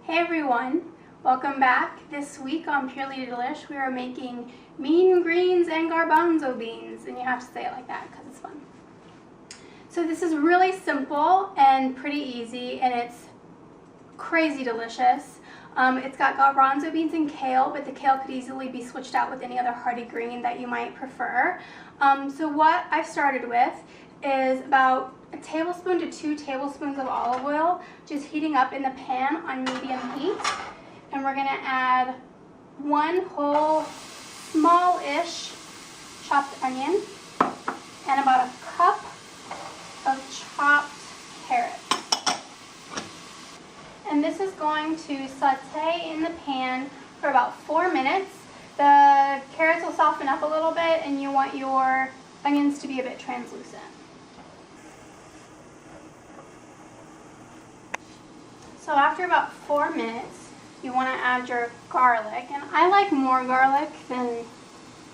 Hey everyone, welcome back. This week on PurelyDelish we are making mean greens and garbanzo beans, and you have to say it like that because it's fun. So this is really simple and pretty easy, and it's crazy delicious. It's got garbanzo beans and kale, but the kale could easily be switched out with any other hearty green that you might prefer. So what I've started with is about a tablespoon to 2 tablespoons of olive oil, just heating up in the pan on medium heat. And we're going to add 1 whole small-ish chopped onion and about a cup of chopped carrots. And this is going to saute in the pan for about 4 minutes. The carrots will soften up a little bit, and you want your onions to be a bit translucent. So after about 4 minutes, you want to add your garlic, and I like more garlic than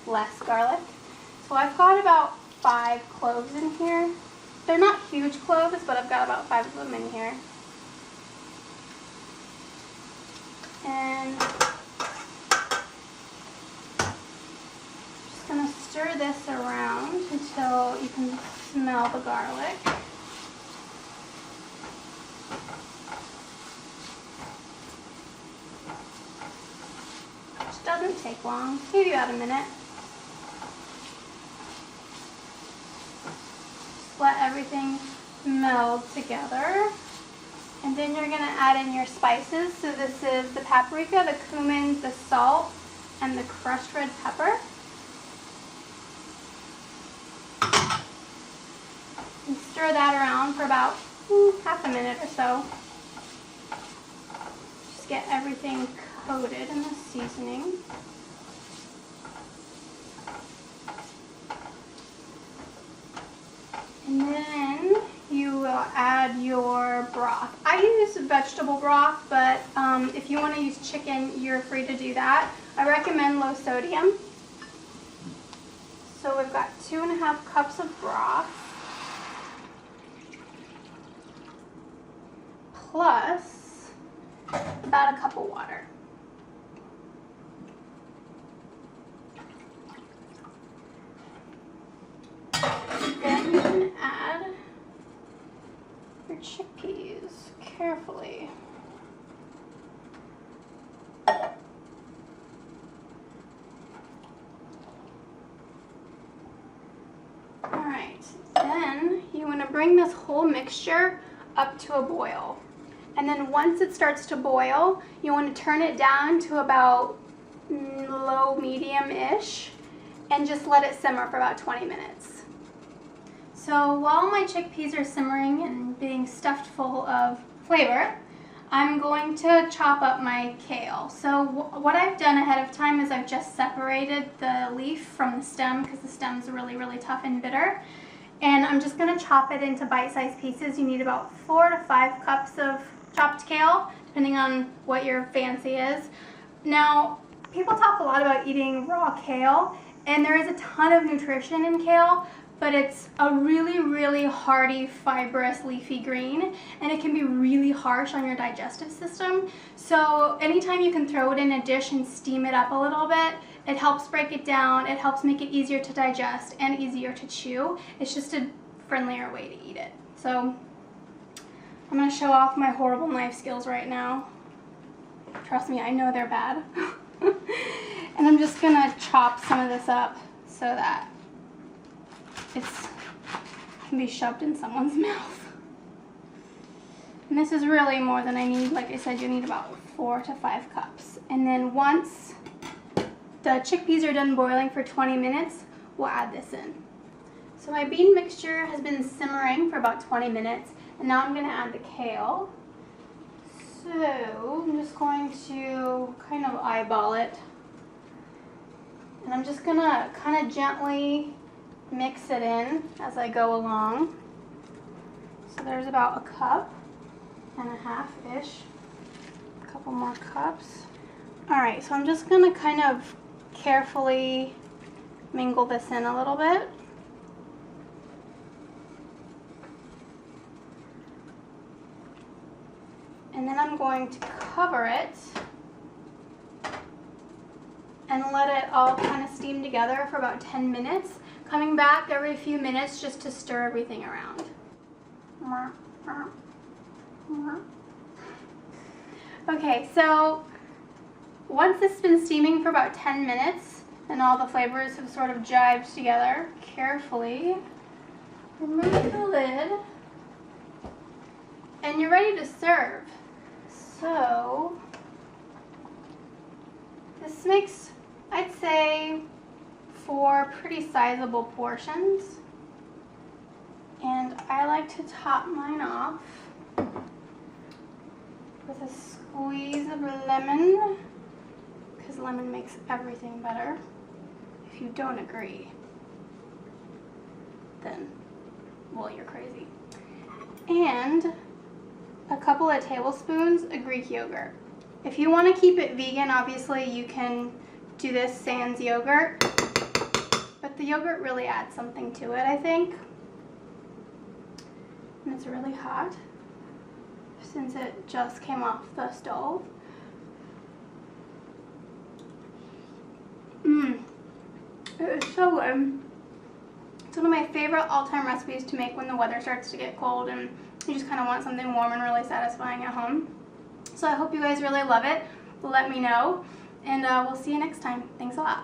less garlic. So I've got about 5 cloves in here. They're not huge cloves, but I've got about 5 of them in here. And just going to stir this around until you can smell the garlic. Which doesn't take long, maybe about a minute. Just let everything meld together. And then you're going to add in your spices. So this is the paprika, the cumin, the salt, and the crushed red pepper. And stir that around for about half a minute or so. Just get everything coated in the seasoning. And then you will add your broth. I use vegetable broth, but if you want to use chicken, you're free to do that. I recommend low sodium. So we've got 2.5 cups of broth, plus about a cup of water. Then you can add your chickpeas carefully. Alright, then you want to bring this whole mixture up to a boil. And then once it starts to boil, you want to turn it down to about low medium-ish and just let it simmer for about 20 minutes. So while my chickpeas are simmering and being stuffed full of flavor, I'm going to chop up my kale. So what I've done ahead of time is I've just separated the leaf from the stem because the stem's really, really tough and bitter. And I'm just going to chop it into bite-sized pieces. You need about 4 to 5 cups of chopped kale, depending on what your fancy is. Now, people talk a lot about eating raw kale, and there is a ton of nutrition in kale, but it's a really, really hearty, fibrous, leafy green, and it can be really harsh on your digestive system. So anytime you can throw it in a dish and steam it up a little bit, it helps break it down, it helps make it easier to digest and easier to chew. It's just a friendlier way to eat it. So I'm gonna show off my horrible knife skills right now. Trust me, I know they're bad. And I'm just gonna chop some of this up so that it can be shoved in someone's mouth. And this is really more than I need. Like I said, you need about 4 to 5 cups. And then once the chickpeas are done boiling for 20 minutes, we'll add this in. So my bean mixture has been simmering for about 20 minutes, and now I'm going to add the kale. So I'm just going to kind of eyeball it. And I'm just going to kind of gently mix it in as I go along. So there's about 1.5 cups-ish. A couple more cups. Alright, so I'm just going to kind of carefully mingle this in a little bit. And then I'm going to cover it and let it all kind of steam together for about 10 minutes, coming back every few minutes just to stir everything around. Okay, so once this has been steaming for about 10 minutes and all the flavors have sort of jived together, carefully remove the lid and you're ready to serve. So this makes, I'd say, 4 pretty sizable portions. And I like to top mine off with a squeeze of lemon, because lemon makes everything better. If you don't agree, then, well, you're crazy. And a couple of tablespoons of Greek yogurt. If you want to keep it vegan, obviously you can do this sans yogurt, but the yogurt really adds something to it, I think. And it's really hot since it just came off the stove. It is so good. It's one of my favorite all-time recipes to make when the weather starts to get cold and you just kind of want something warm and really satisfying at home. So I hope you guys really love it. Let me know, and we'll see you next time. Thanks a lot.